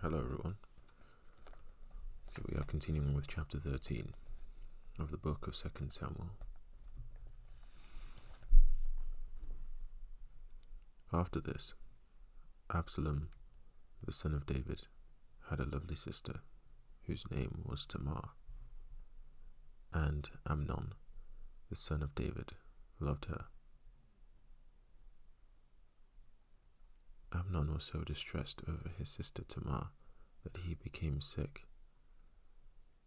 Hello everyone. So we are continuing with chapter 13 of the book of 2 Samuel. After this, Absalom, the son of David, had a lovely sister whose name was Tamar, and Amnon, the son of David, loved her. Amnon was so distressed over his sister Tamar that he became sick,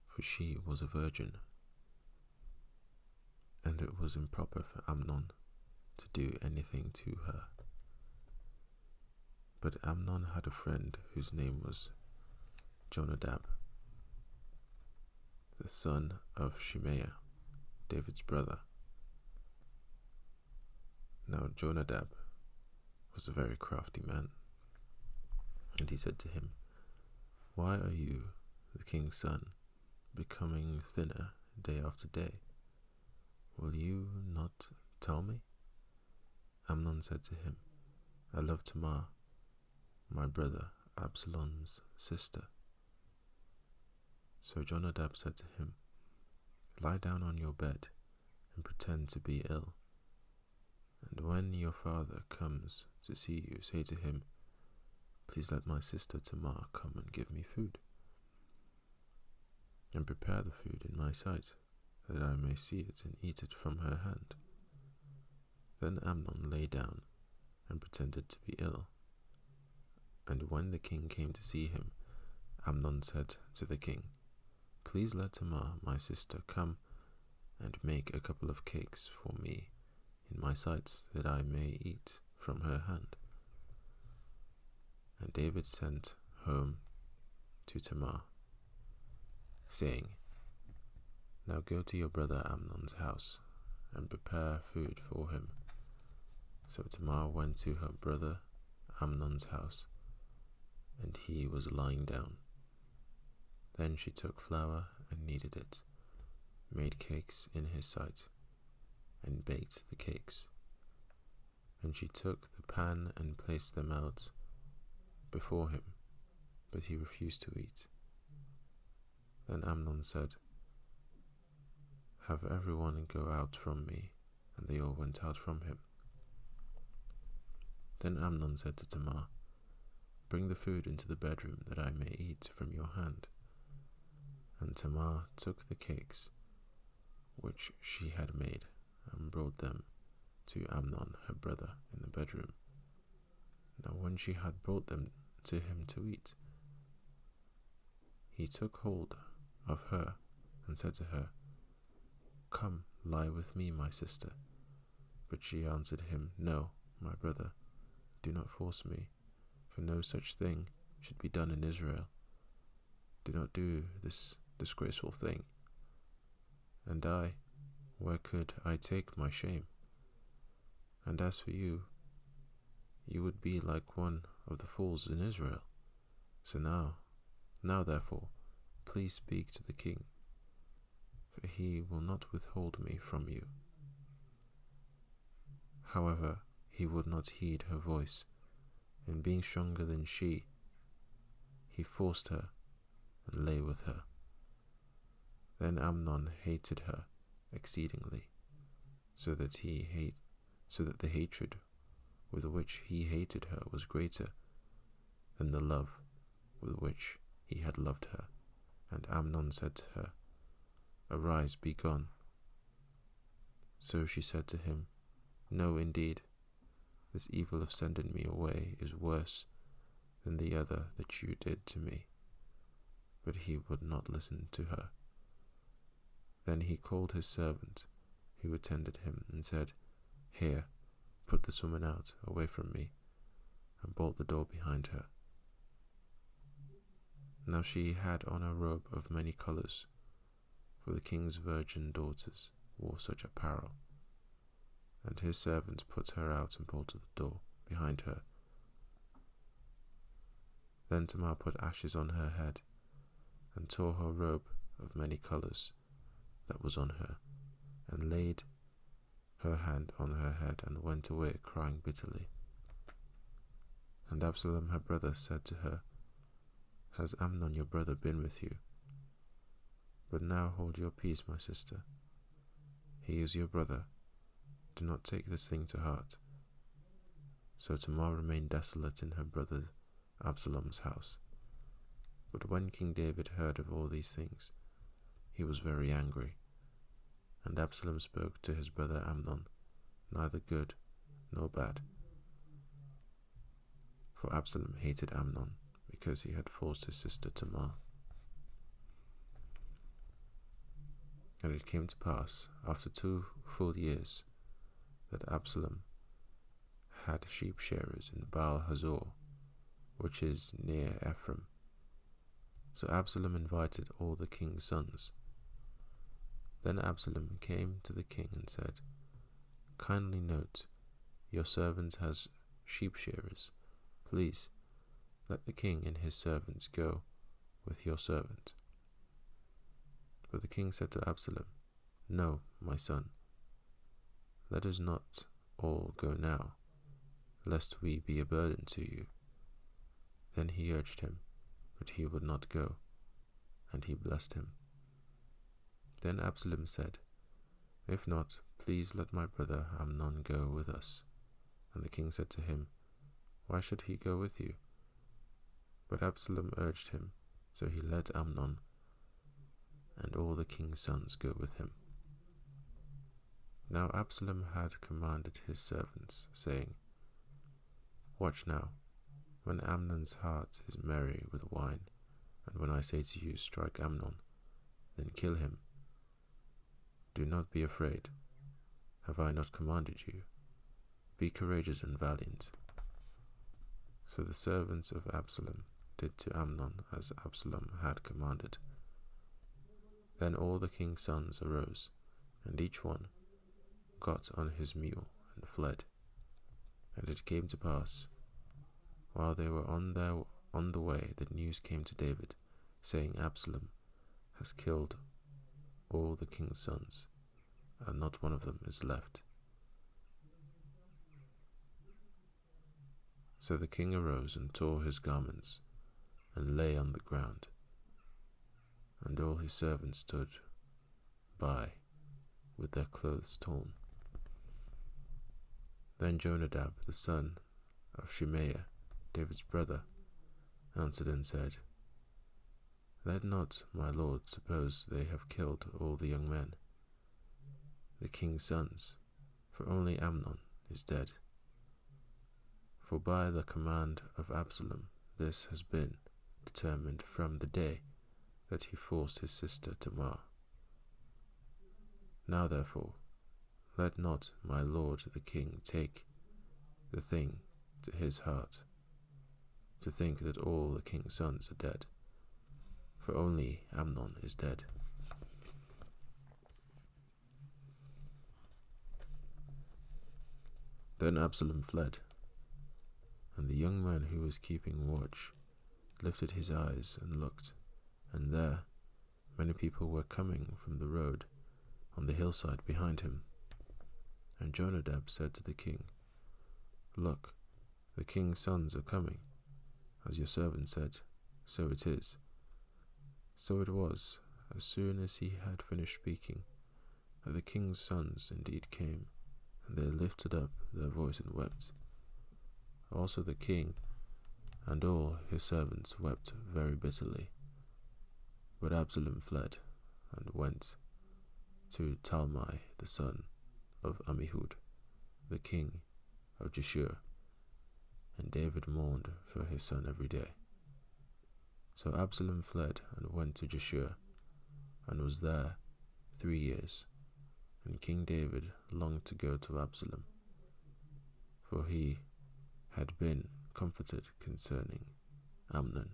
for she was a virgin, and it was improper for Amnon to do anything to her. But Amnon had a friend whose name was Jonadab, the son of Shimeah, David's brother. Now Jonadab was a very crafty man, and he said to him, "Why are you, the king's son, becoming thinner day after day? Will you not tell me?" Amnon said to him, "I love Tamar, my brother Absalom's sister." So Jonadab said to him, "Lie down on your bed and pretend to be ill. And when your father comes to see you, say to him, 'Please let my sister Tamar come and give me food. And prepare the food in my sight, that I may see it and eat it from her hand.'" Then Amnon lay down and pretended to be ill. And when the king came to see him, Amnon said to the king, "Please let Tamar, my sister, come and make a couple of cakes for me in my sight, that I may eat from her hand." And David sent home to Tamar, saying, "Now go to your brother Amnon's house and prepare food for him." So Tamar went to her brother Amnon's house, and he was lying down. Then she took flour and kneaded it, made cakes in his sight, and baked the cakes. And she took the pan and placed them out before him, but he refused to eat. Then Amnon said, "Have everyone go out from me." And they all went out from him. Then Amnon said to Tamar, "Bring the food into the bedroom, that I may eat from your hand." And Tamar took the cakes which she had made and brought them to Amnon her brother in the bedroom. Now when she had brought them to him to eat, he took hold of her and said to her, "Come, lie with me, my sister." But she answered him, "No, my brother, do not force me, for no such thing should be done in Israel. Do not do this disgraceful thing. And I, where could I take my shame? And as for you, you would be like one of the fools in Israel. So now therefore, please speak to the king, for he will not withhold me from you." However, he would not heed her voice, and being stronger than she, he forced her and lay with her. Then Amnon hated her exceedingly, so that the hatred with which he hated her was greater than the love with which he had loved her. And Amnon said to her, "Arise, be gone." So she said to him, "No, indeed, this evil of sending me away is worse than the other that you did to me." But he would not listen to her. Then he called his servant who attended him and said, "Here, put this woman out, away from me," and bolt the door behind her. Now she had on a robe of many colors, for the king's virgin daughters wore such apparel. And his servant put her out and bolted the door behind her. Then Tamar put ashes on her head, and tore her robe of many colors that was on her, and laid her hand on her head, and went away crying bitterly. And Absalom her brother said to her, has Amnon your brother been with you? But now hold your peace, my sister. He is your brother. Do not take this thing to heart. So Tamar remained desolate in her brother Absalom's house. But when King David heard of all these things, he was very angry. And Absalom spoke to his brother Amnon, neither good nor bad. For Absalom hated Amnon, because he had forced his sister Tamar. And it came to pass, after 2 full years, that Absalom had sheep shearers in Baal Hazor, which is near Ephraim. So Absalom invited all the king's sons. Then Absalom came to the king and said, Kindly note, your servant has sheep shearers. Please, let the king and his servants go with your servant. But the king said to Absalom, No, my son, let us not all go now, lest we be a burden to you. Then he urged him, but he would not go, and he blessed him. Then Absalom said, If not, please let my brother Amnon go with us. And the king said to him, Why should he go with you? But Absalom urged him, so he let Amnon and all the king's sons go with him. Now Absalom had commanded his servants, saying, Watch now, when Amnon's heart is merry with wine, and when I say to you, Strike Amnon, then kill him. Do not be afraid. Have I not commanded you? Be courageous and valiant. So the servants of Absalom did to Amnon as Absalom had commanded. Then all the king's sons arose, and each one got on his mule and fled. And it came to pass, while they were on the way, that news came to David, saying, Absalom has killed all the king's sons, and not one of them is left. So the king arose and tore his garments, and lay on the ground. And all his servants stood by with their clothes torn. Then Jonadab, the son of Shimea, David's brother, answered and said, Let not my lord suppose they have killed all the young men, the king's sons, for only Amnon is dead. For by the command of Absalom this has been determined from the day that he forced his sister Tamar. Now therefore, let not my lord the king take the thing to his heart, to think that all the king's sons are dead, for only Amnon is dead. Then Absalom fled, and the young man who was keeping watch lifted his eyes and looked, and there many people were coming from the road on the hillside behind him. And Jonadab said to the king, Look, the king's sons are coming. As your servant said, so it is. So it was, as soon as he had finished speaking, that the king's sons indeed came, and they lifted up their voice and wept. Also the king and all his servants wept very bitterly. But Absalom fled, and went to Talmai the son of Ammihud, the king of Geshur, and David mourned for his son every day. So Absalom fled and went to Geshur, and was there 3 years. And King David longed to go to Absalom, for he had been comforted concerning Amnon,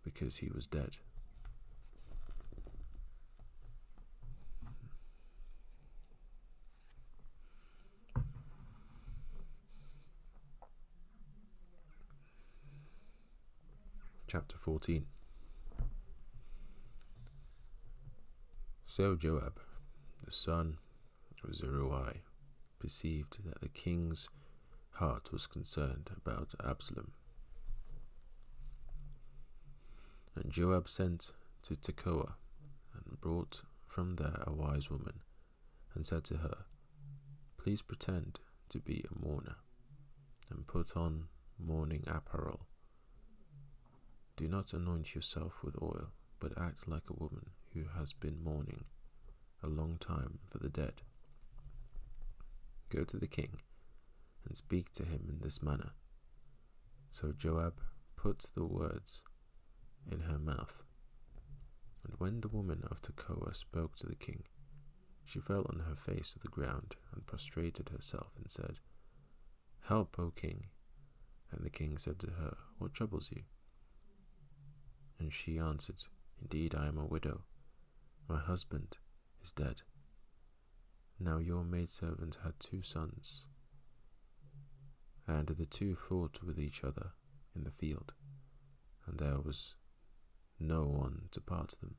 because he was dead. Chapter 14. So Joab, the son of Zeruiah, perceived that the king's heart was concerned about Absalom. Joab sent to Tekoa and brought from there a wise woman, and said to her, Please pretend to be a mourner, and put on mourning apparel. Do not anoint yourself with oil, but act like a woman who has been mourning a long time for the dead. Go to the king and speak to him in this manner. So Joab put the words in her mouth. And when the woman of Tekoa spoke to the king, she fell on her face to the ground and prostrated herself and said, Help, O king. And the king said to her, What troubles you? And she answered, Indeed, I am a widow. My husband is dead. Now your maidservant had 2 sons, and the 2 fought with each other in the field, and there was no one to part them.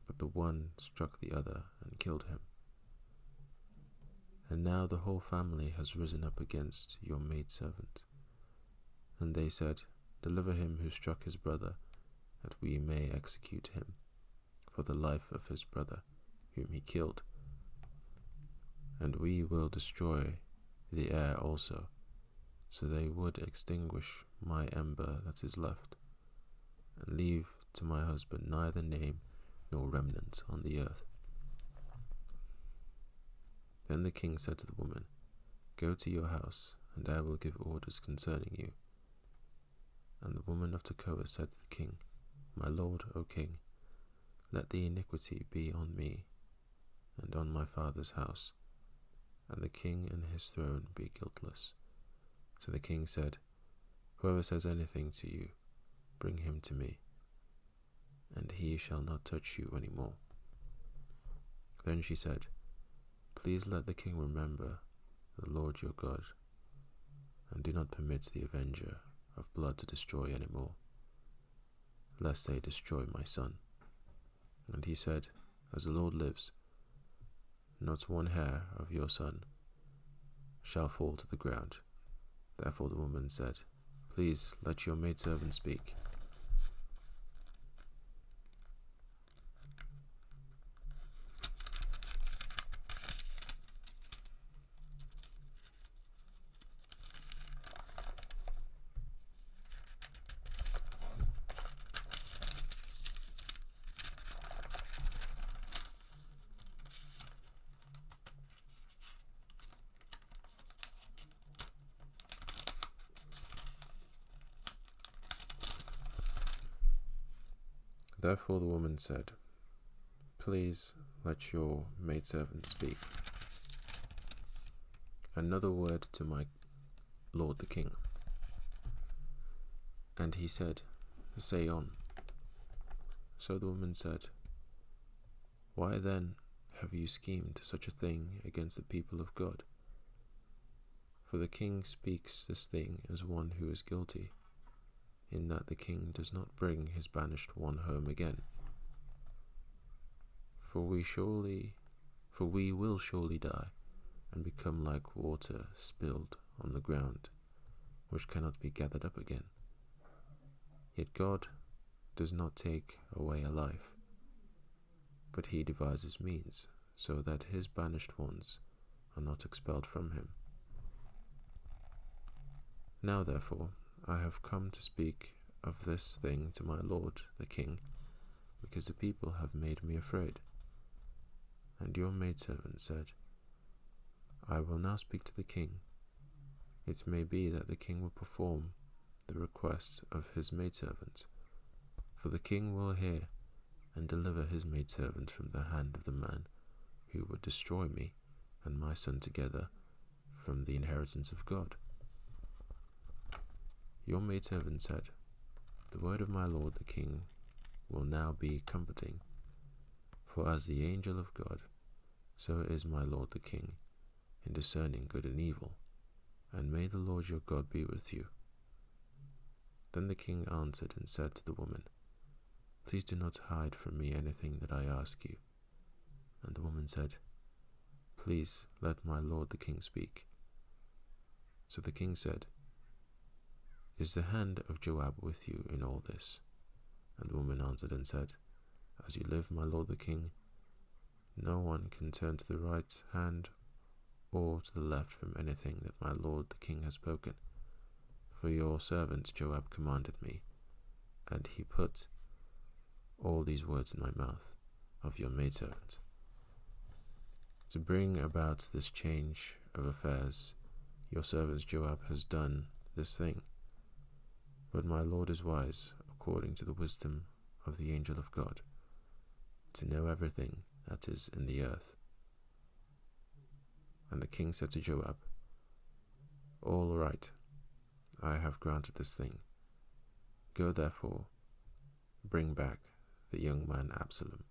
But the one struck the other and killed him. And now the whole family has risen up against your maidservant. And they said, Deliver him who struck his brother, that we may execute him for the life of his brother, whom he killed. And we will destroy the heir also. So they would extinguish my ember that is left, and leave to my husband neither name nor remnant on the earth. Then the king said to the woman, Go to your house, and I will give orders concerning you. And the woman of Tekoa said to the king, My lord, O king, let the iniquity be on me and on my father's house, and the king and his throne be guiltless. So the king said, Whoever says anything to you, bring him to me, and he shall not touch you any more. Then she said, Please let the king remember the Lord your God, and do not permit the avenger of blood to destroy any more, lest they destroy my son. And he said, As the Lord lives, not one hair of your son shall fall to the ground. Therefore the woman said, Please let your maidservant speak. Therefore the woman said, Please let your maidservant speak. Another word to my lord the king. And he said, Say on. So the woman said, Why then have you schemed such a thing against the people of God? For the king speaks this thing as one who is guilty, in that the king does not bring his banished one home again. For we will surely die, and become like water spilled on the ground, which cannot be gathered up again. Yet God does not take away a life, but he devises means, so that his banished ones are not expelled from him. Now therefore I have come to speak of this thing to my lord the king, because the people have made me afraid. And your maidservant said, I will now speak to the king. It may be that the king will perform the request of his maidservant, for the king will hear and deliver his maidservant from the hand of the man who would destroy me and my son together from the inheritance of God. Your maidservant said, The word of my lord the king will now be comforting, for as the angel of God, so is my lord the king, in discerning good and evil, and may the Lord your God be with you. Then the king answered and said to the woman, Please do not hide from me anything that I ask you. And the woman said, Please let my lord the king speak. So the king said, Is the hand of Joab with you in all this? And the woman answered and said, As you live, my lord the king, no one can turn to the right hand or to the left from anything that my lord the king has spoken. For your servant Joab commanded me, and he put all these words in my mouth of your maidservant. To bring about this change of affairs, your servant Joab has done this thing. But my lord is wise, according to the wisdom of the angel of God, to know everything that is in the earth. And the king said to Joab, All right, I have granted this thing. Go therefore, bring back the young man Absalom.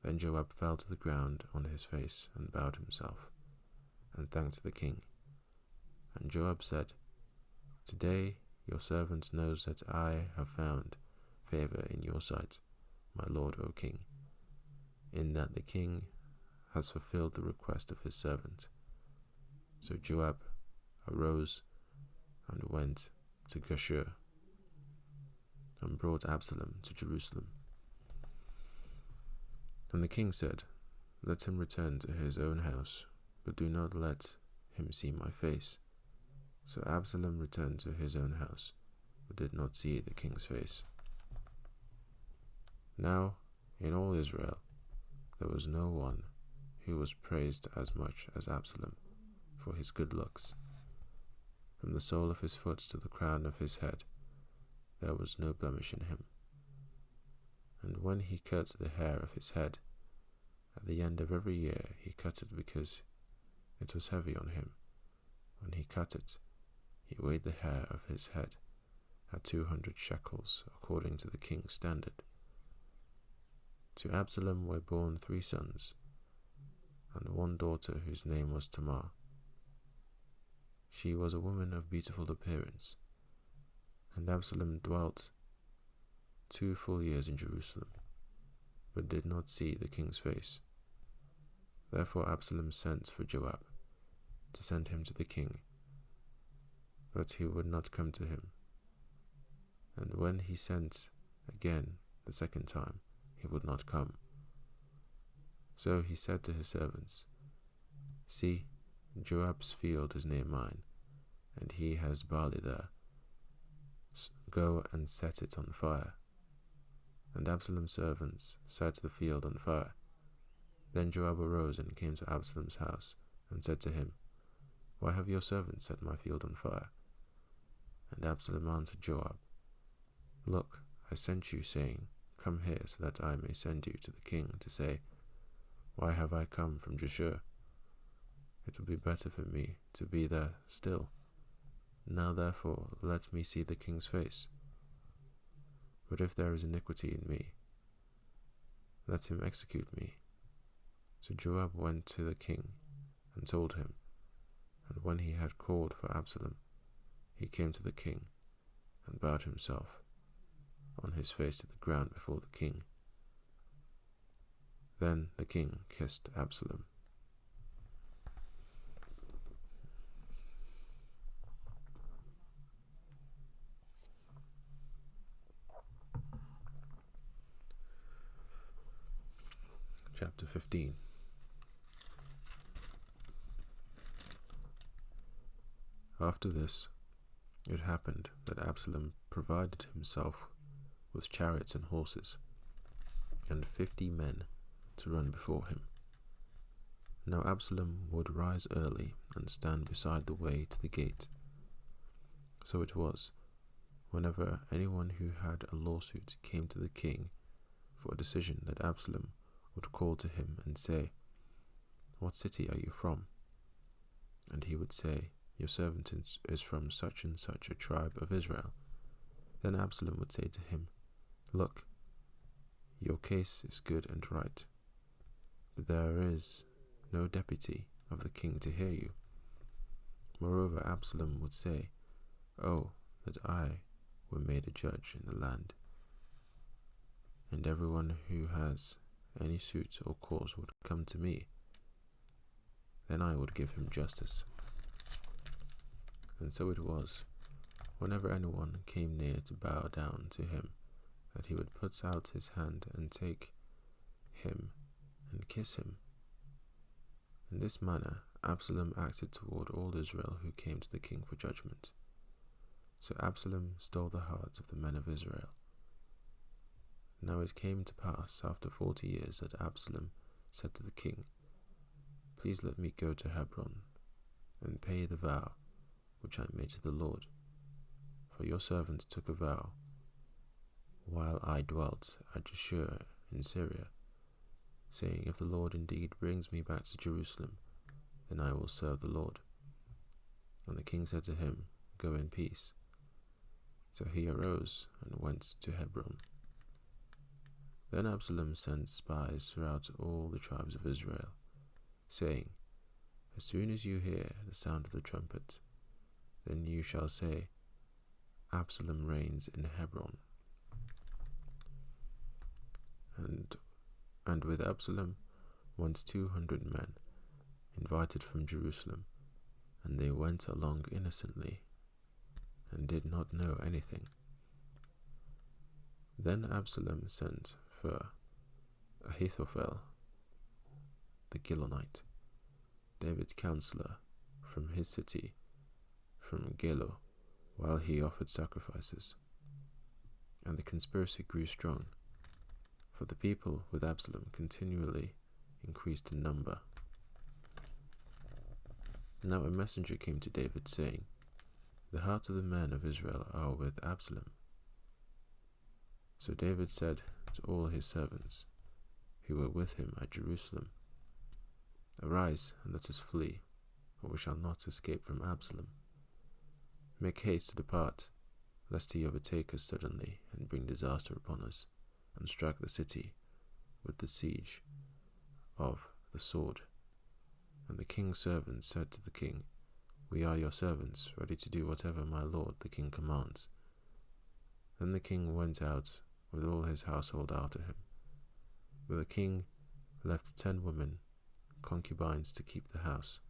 Then Joab fell to the ground on his face and bowed himself, and thanked the king. And Joab said, Today your servant knows that I have found favor in your sight, my lord, O king, in that the king has fulfilled the request of his servant. So Joab arose and went to Geshur, and brought Absalom to Jerusalem. And the king said, Let him return to his own house, but do not let him see my face. So Absalom returned to his own house, but did not see the king's face. Now, in all Israel, there was no one who was praised as much as Absalom for his good looks. From the sole of his foot to the crown of his head, there was no blemish in him. And when he cut the hair of his head, at the end of every year he cut it because it was heavy on him. When he cut it, he weighed the hair of his head at 200 shekels, according to the king's standard. To Absalom were born 3 sons, and 1 daughter whose name was Tamar. She was a woman of beautiful appearance, and Absalom dwelt 2 full years in Jerusalem, but did not see the king's face. Therefore Absalom sent for Joab, to send him to the king, but he would not come to him. And when he sent again the 2nd time, he would not come. So he said to his servants, See, Joab's field is near mine, and he has barley there. Go and set it on fire. And Absalom's servants set the field on fire. Then Joab arose and came to Absalom's house, and said to him, Why have your servants set my field on fire? And Absalom answered Joab, Look, I sent you, saying, Come here, so that I may send you to the king to say, Why have I come from Geshur? It would be better for me to be there still. Now therefore let me see the king's face. But if there is iniquity in me, let him execute me. So Joab went to the king and told him, and when he had called for Absalom, he came to the king and bowed himself on his face to the ground before the king. Then the king kissed Absalom. Chapter 15. After this, it happened that Absalom provided himself with chariots and horses, and 50 men to run before him. Now Absalom would rise early and stand beside the way to the gate. So it was, whenever anyone who had a lawsuit came to the king for a decision, that Absalom would call to him and say, What city are you from? And he would say, Your servant is from such and such a tribe of Israel. Then Absalom would say to him, Look, your case is good and right, but there is no deputy of the king to hear you. Moreover, Absalom would say, Oh, that I were made a judge in the land, and everyone who has any suit or cause would come to me. Then I would give him justice. And so it was, whenever anyone came near to bow down to him, that he would put out his hand and take him and kiss him. In this manner Absalom acted toward all Israel who came to the king for judgment. So Absalom stole the hearts of the men of Israel. Now it came to pass after 40 years that Absalom said to the king, "Please let me go to Hebron and pay the vow which I made to the Lord. For your servant took a vow while I dwelt at Geshur in Syria, saying, If the Lord indeed brings me back to Jerusalem, then I will serve the Lord." And the king said to him, "Go in peace." So he arose and went to Hebron. Then Absalom sent spies throughout all the tribes of Israel, saying, "As soon as you hear the sound of the trumpet, then you shall say, Absalom reigns in Hebron." And with Absalom went 200 men, invited from Jerusalem, and they went along innocently, and did not know anything. Then Absalom sent for Ahithophel the Gilonite, David's counselor, from his city, from Gilo, while he offered sacrifices. And the conspiracy grew strong, for the people with Absalom continually increased in number. Now a messenger came to David, saying, "The hearts of the men of Israel are with Absalom." So David said to all his servants, who were with him at Jerusalem, "Arise, and let us flee, or we shall not escape from Absalom. Make haste to depart, lest he overtake us suddenly and bring disaster upon us, and strike the city with the siege of the sword." And the king's servants said to the king, "We are your servants, ready to do whatever my lord the king commands." Then the king went out with all his household after him. But the king left 10 women, concubines, to keep the house.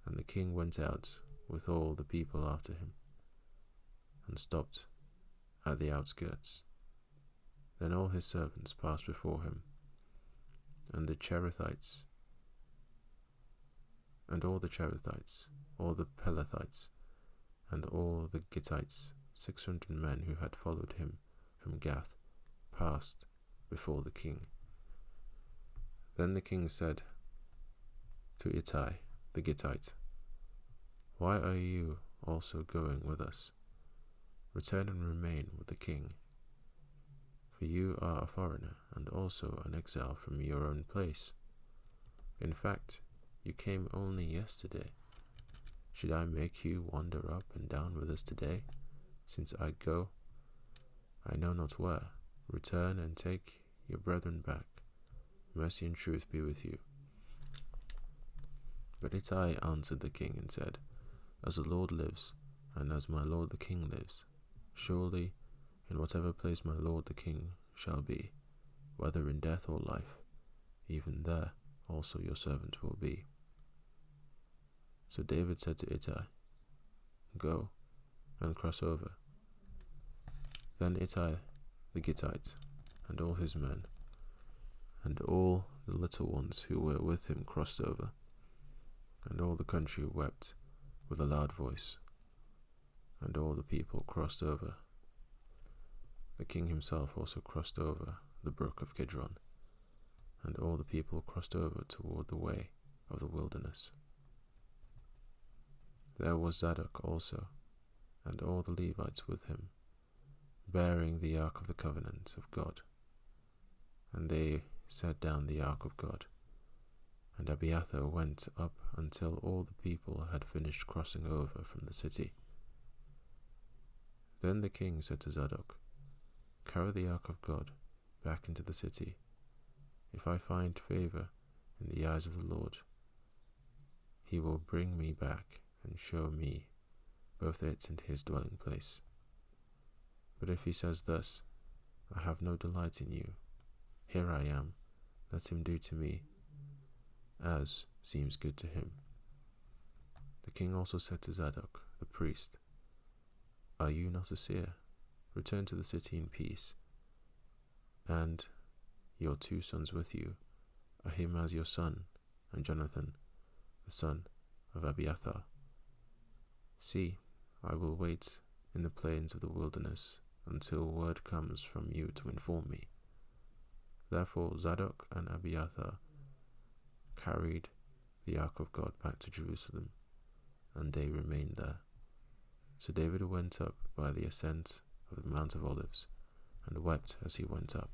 And the king went out with all the people after him, and stopped at the outskirts. Then all his servants passed before him, and the Cherethites, and all the Cherethites, all the Pelethites, and all the Gittites, 600 men who had followed him from Gath, passed before the king. Then the king said to Ittai the Gittite, "Why are you also going with us? Return and remain with the king. For you are a foreigner and also an exile from your own place. In fact, you came only yesterday. Should I make you wander up and down with us today, since I go I know not where? Return and take your brethren back. Mercy and truth be with you." But Ittai answered the king and said, "As the Lord lives, and as my lord the king lives, surely in whatever place my lord the king shall be, whether in death or life, even there also your servant will be." So David said to Ittai, "Go and cross over." Then Ittai the Gittite and all his men, and all the little ones who were with him crossed over, and all the country wept with a loud voice, and all the people crossed over. The king himself also crossed over the brook of Kidron, and all the people crossed over toward the way of the wilderness. There was Zadok also, and all the Levites with him, bearing the ark of the covenant of God. And they set down the ark of God, and Abiathar went up until all the people had finished crossing over from the city. Then the king said to Zadok, "Carry the ark of God back into the city. If I find favor in the eyes of the Lord, he will bring me back and show me both it and his dwelling place. But if he says thus, I have no delight in you, here I am, let him do to me as seems good to him." The king also said to Zadok the priest, "Are you not a seer? return to the city in peace, and your 2 sons with you, Ahimaaz your son, and Jonathan, the son of Abiathar. See, I will wait in the plains of the wilderness until word comes from you to inform me. Therefore Zadok and Abiathar carried the ark of God back to Jerusalem, and they remained there. So David went up by the ascent of the Mount of Olives, and wept as he went up.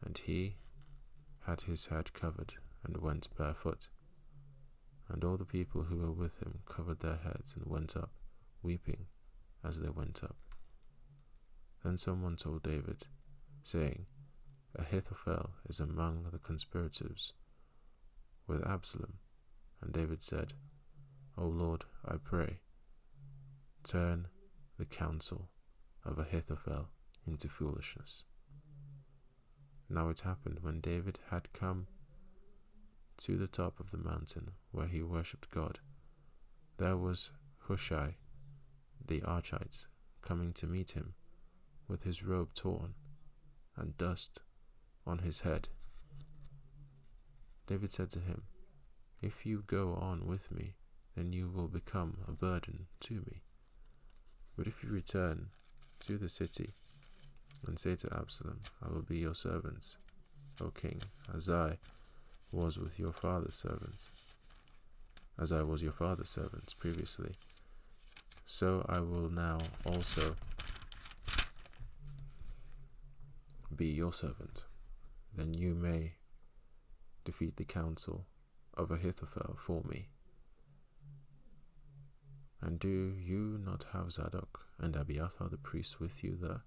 And he had his head covered, and went barefoot. And all the people who were with him covered their heads, and went up, weeping as they went up. Then someone told David, saying, Ahithophel is among the conspirators with Absalom. And David said, O Lord, I pray, turn the counsel of Ahithophel into foolishness. Now it happened, when David had come to the top of the mountain where he worshipped God, there was Hushai the Archite coming to meet him, with his robe torn and dust on his head. David said to him, If you go on with me, then you will become a burden to me. But if you return to the city and say to Absalom, I will be your servant, O king, as I was your father's servant previously, so I will now also be your servant. Then you may defeat the counsel of Ahithophel for me. And do you not have Zadok and Abiathar the priests with you there?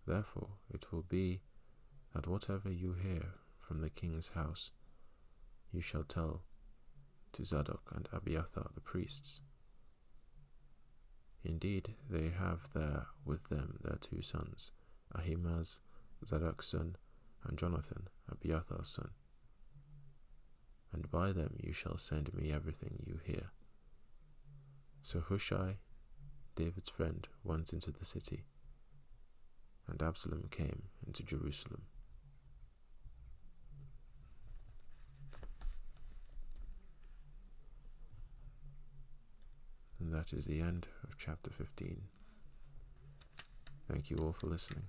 Therefore it will be that whatever you hear from the king's house, you shall tell to Zadok and Abiathar the priests. Indeed, they have there with them their 2 sons, Ahimaaz, Zadok's son, and Jonathan, Abiathar's son. And by them you shall send me everything you hear. So Hushai, David's friend, went into the city, and Absalom came into Jerusalem. And that is the end of chapter 15. Thank you all for listening.